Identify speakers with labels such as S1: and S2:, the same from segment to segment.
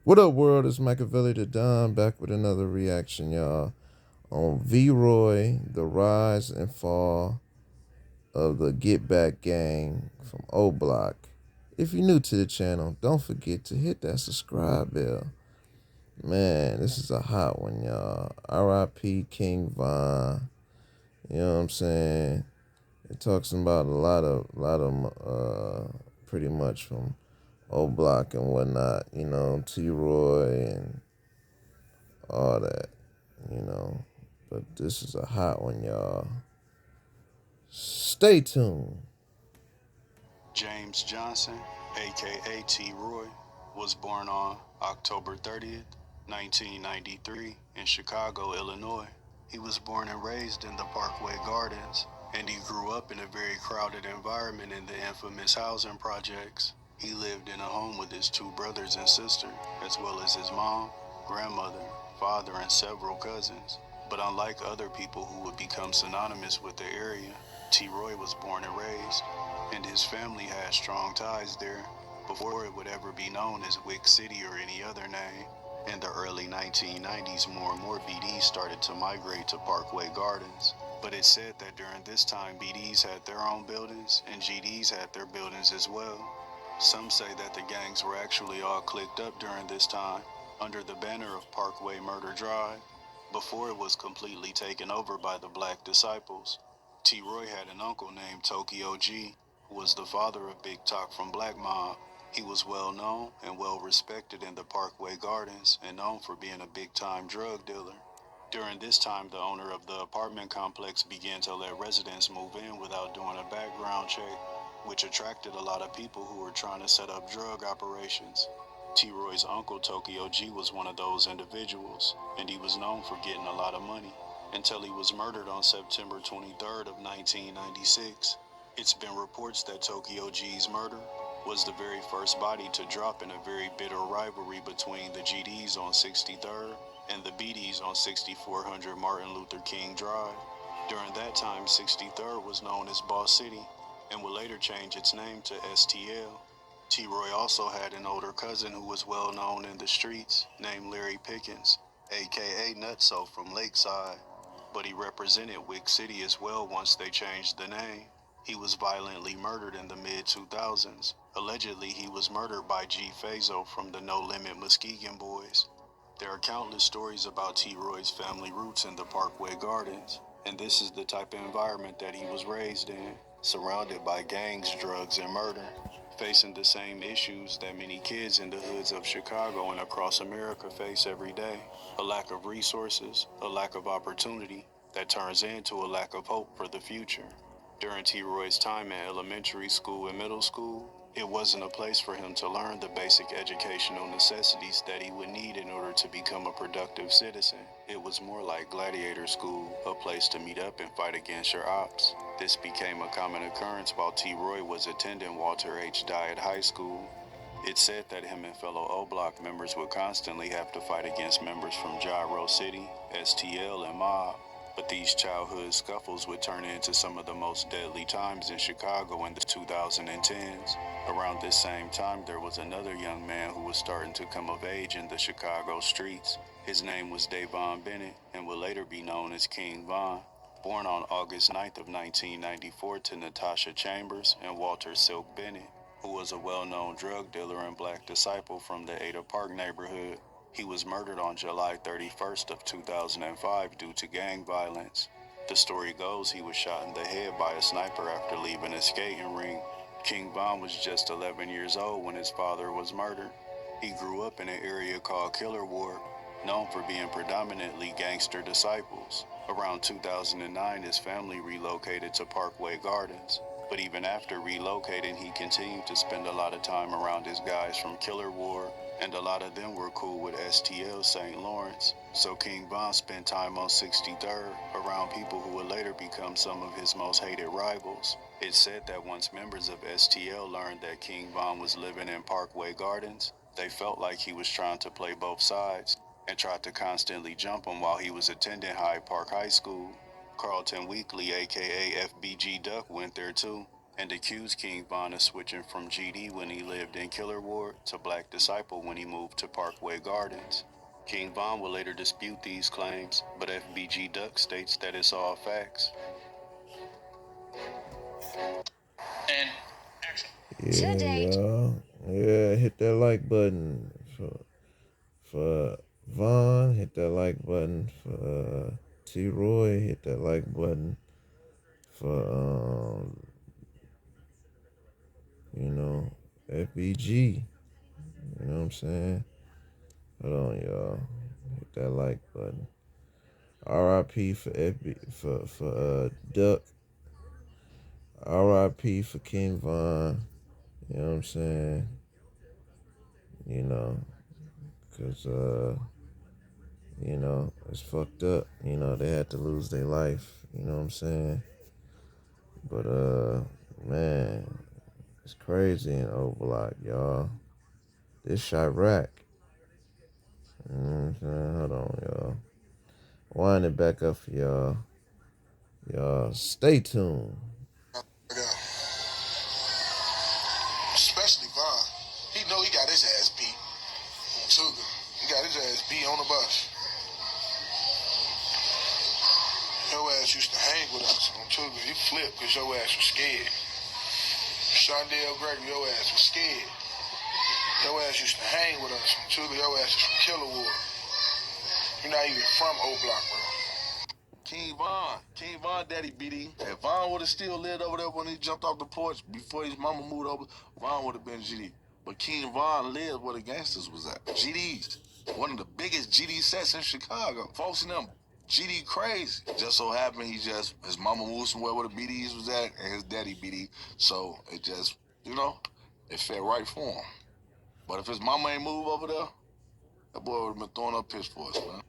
S1: What up, world? It's Machiavelli the Don back with another reaction, y'all, on Vroy, the rise and fall of the Get Back gang from OBlock. If you're new to the channel, don't forget to hit that subscribe bell. Man, this is a hot one, y'all. R.I.P. King Von. You know what I'm saying? It talks about a lot of pretty much from OBlock and whatnot. T-Roy and all that, you know. But this is a hot one, y'all. Stay tuned.
S2: James Johnson, aka T-Roy, was born on October 30th, 1993 in Chicago, Illinois. He was born and raised in the Parkway Gardens, and he grew up in a very crowded environment in the infamous housing projects. He lived in a home with his two brothers and sister, as well as his mom, grandmother, father, and several cousins. But unlike other people who would become synonymous with the area, T-Roy was born and raised, and his family had strong ties there before it would ever be known as Wick City or any other name. In the early 1990s, more and more BDs started to migrate to Parkway Gardens, but it's said that during this time BDs had their own buildings and GDs had their buildings as well. Some say that the gangs were actually all clicked up during this time under the banner of Parkway Murder Drive before it was completely taken over by the Black Disciples. T-Roy had an uncle named Tokyo G, who was the father of Big Talk from Black Mob. He was well known and well respected in the Parkway Gardens and known for being a big time drug dealer. During this time, the owner of the apartment complex began to let residents move in without doing a background check, which attracted a lot of people who were trying to set up drug operations. T-Roy's uncle Tokyo G was one of those individuals, and he was known for getting a lot of money until he was murdered on September 23rd of 1996. It's been reports that Tokyo G's murder was the very first body to drop in a very bitter rivalry between the GDs on 63rd and the BDs on 6400 Martin Luther King Drive. During that time, 63rd was known as Boss City and would later change its name to STL. T-Roy also had an older cousin who was well known in the streets named Larry Pickens, aka Nutso from Lakeside, but he represented Wick City as well once they changed the name. He was violently murdered in the mid-2000s. Allegedly, he was murdered by G. Fazo from the No Limit Muskegon Boys. There are countless stories about T-Roy's family roots in the Parkway Gardens, and this is the type of environment that he was raised in, surrounded by gangs, drugs, and murder, facing the same issues that many kids in the hoods of Chicago and across America face every day. A lack of resources, a lack of opportunity that turns into a lack of hope for the future. During T-Roy's time in elementary school and middle school, it wasn't a place for him to learn the basic educational necessities that he would need in order to become a productive citizen. It was more like gladiator school, a place to meet up and fight against your ops. This became a common occurrence while T-Roy was attending Walter H. Dyatt High School. It's said that him and fellow O-Block members would constantly have to fight against members from Gyro City, STL, and Mob. But these childhood scuffles would turn into some of the most deadly times in Chicago in the 2010s. Around this same time, there was another young man who was starting to come of age in the Chicago streets. His name was Davon Bennett and would later be known as King Von. Born on August 9th of 1994 to Natasha Chambers and Walter Silk Bennett, who was a well-known drug dealer and Black disciple from the Ada Park neighborhood. He was murdered on July 31st of 2005 due to gang violence. The story goes he was shot in the head by a sniper after leaving a skating rink. King Von was just 11 years old when his father was murdered. He grew up in an area called Killer Ward, known for being predominantly gangster disciples. Around 2009, his family relocated to Parkway Gardens. But even after relocating, he continued to spend a lot of time around his guys from Killer Ward, and a lot of them were cool with STL St. Lawrence. So King Von spent time on 63rd around people who would later become some of his most hated rivals. It's said that once members of STL learned that King Von was living in Parkway Gardens, they felt like he was trying to play both sides and tried to constantly jump him while he was attending Hyde Park High School. Carlton Weekly, aka FBG Duck, went there too. and accused King Von of switching from GD when he lived in Killer Ward to Black Disciple when he moved to Parkway Gardens. King Von will later dispute these claims, but FBG Duck states that it's all facts.
S3: And action.
S1: Yeah, y'all. Yeah, hit that like button for Vaughn. Hit that like button for T. Roy. Hit that like button for FBG. You know what I'm saying? Hold on, y'all. Hit that like button. R.I.P. for FB for Duck. R.I.P. for King Von. You know what I'm saying? You know, cause it's fucked up. They had to lose their life. You know what I'm saying? But man, it's crazy in OBlock, y'all. This Chirac. You know what I'm saying? Hold on, y'all. Wind it back up for y'all. Y'all stay tuned.
S4: Especially Von. He know he got his ass beat. Sugar. He got his ass beat on the bus. Your ass used to hang with us on Tuga. You flipped because your ass was scared. Shondell Gregory, your ass was scared. Your ass used to hang with us on Tuga. Your ass is from Killer Ward. You're not even from O-Block, bro.
S5: King Von daddy BD. If Von would have still lived over there when he jumped off the porch before his mama moved over, Von would have been GD. But King Von lived where the gangsters was at. GD's. One of the biggest GD sets in Chicago. Folks in them GD crazy. Just so happened his mama moved somewhere where the BDs was at and his daddy BD. So it just, it felt right for him. But if his mama ain't moved over there, that boy would have been throwing up pitchforks, man.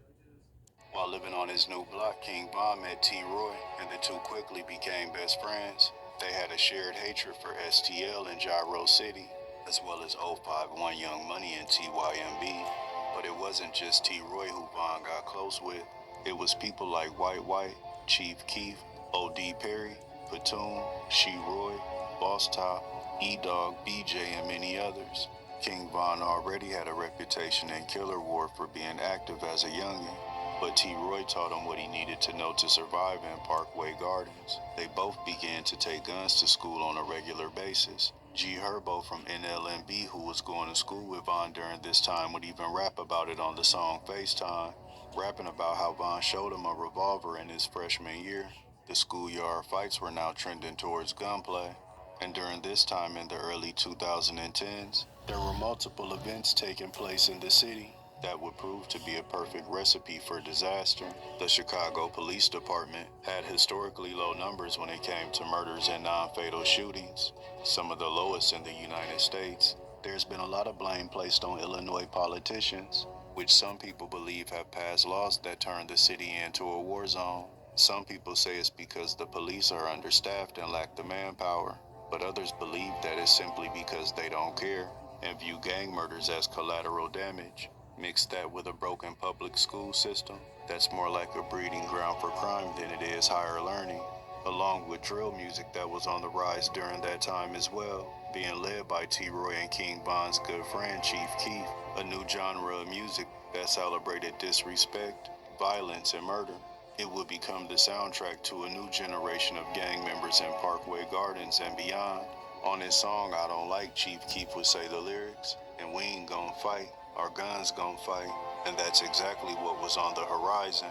S2: While living on his new block, King Von met T. Roy, and the two quickly became best friends. They had a shared hatred for STL in Gyro City, as well as 051 Young Money and TYMB. But it wasn't just T. Roy who Von got close with. It was people like White, Chief Keef, O.D. Perry, Platoon, She Roy, Boss Top, E-Dog, BJ, and many others. King Von already had a reputation in Killer Ward for being active as a youngin'. But T. Roy taught him what he needed to know to survive in Parkway Gardens. They both began to take guns to school on a regular basis. G. Herbo from NLMB, who was going to school with Von during this time, would even rap about it on the song FaceTime, rapping about how Von showed him a revolver in his freshman year. The schoolyard fights were now trending towards gunplay. And during this time in the early 2010s, there were multiple events taking place in the city that would prove to be a perfect recipe for disaster. The Chicago Police Department had historically low numbers when it came to murders and non-fatal shootings, some of the lowest in the United States. There's been a lot of blame placed on Illinois politicians, which some people believe have passed laws that turned the city into a war zone. Some people say it's because the police are understaffed and lack the manpower, but others believe that it's simply because they don't care and view gang murders as collateral damage. Mix that with a broken public school system that's more like a breeding ground for crime than it is higher learning, along with drill music that was on the rise during that time as well, being led by T. Roy and King Von's good friend Chief Keef, a new genre of music that celebrated disrespect, violence, and murder. It would become the soundtrack to a new generation of gang members in Parkway Gardens and beyond. On his song, I Don't Like, Chief Keef would say the lyrics, and we ain't gonna fight. Our guns gon' fight, and that's exactly what was on the horizon.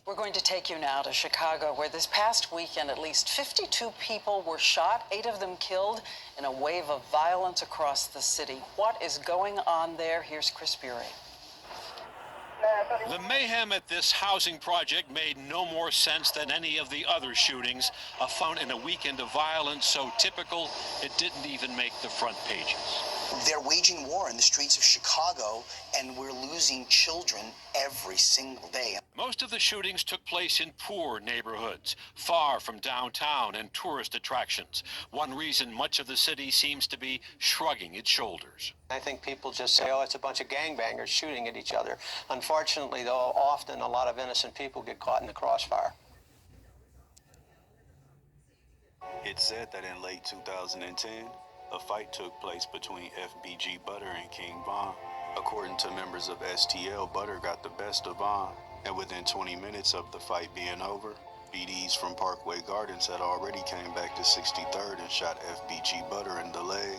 S6: We're going to take you now to Chicago, where this past weekend at least 52 people were shot, 8 of them killed, in a wave of violence across the city. What is going on there? Here's Chris Bury.
S7: The mayhem at this housing project made no more sense than any of the other shootings found in a weekend of violence so typical it didn't even make the front pages.
S8: They're waging war in the streets of Chicago, and we're losing children every single day.
S7: Most of the shootings took place in poor neighborhoods, far from downtown and tourist attractions. One reason much of the city seems to be shrugging its shoulders.
S9: I think people just say, oh, it's a bunch of gangbangers shooting at each other. Unfortunately, though, often a lot of innocent people get caught in the crossfire.
S2: It's said that in late 2010, a fight took place between FBG Butter and King Von. According to members of STL, Butter got the best of Von, and within 20 minutes of the fight being over, BDs from Parkway Gardens had already came back to 63rd and shot FBG Butter in the leg.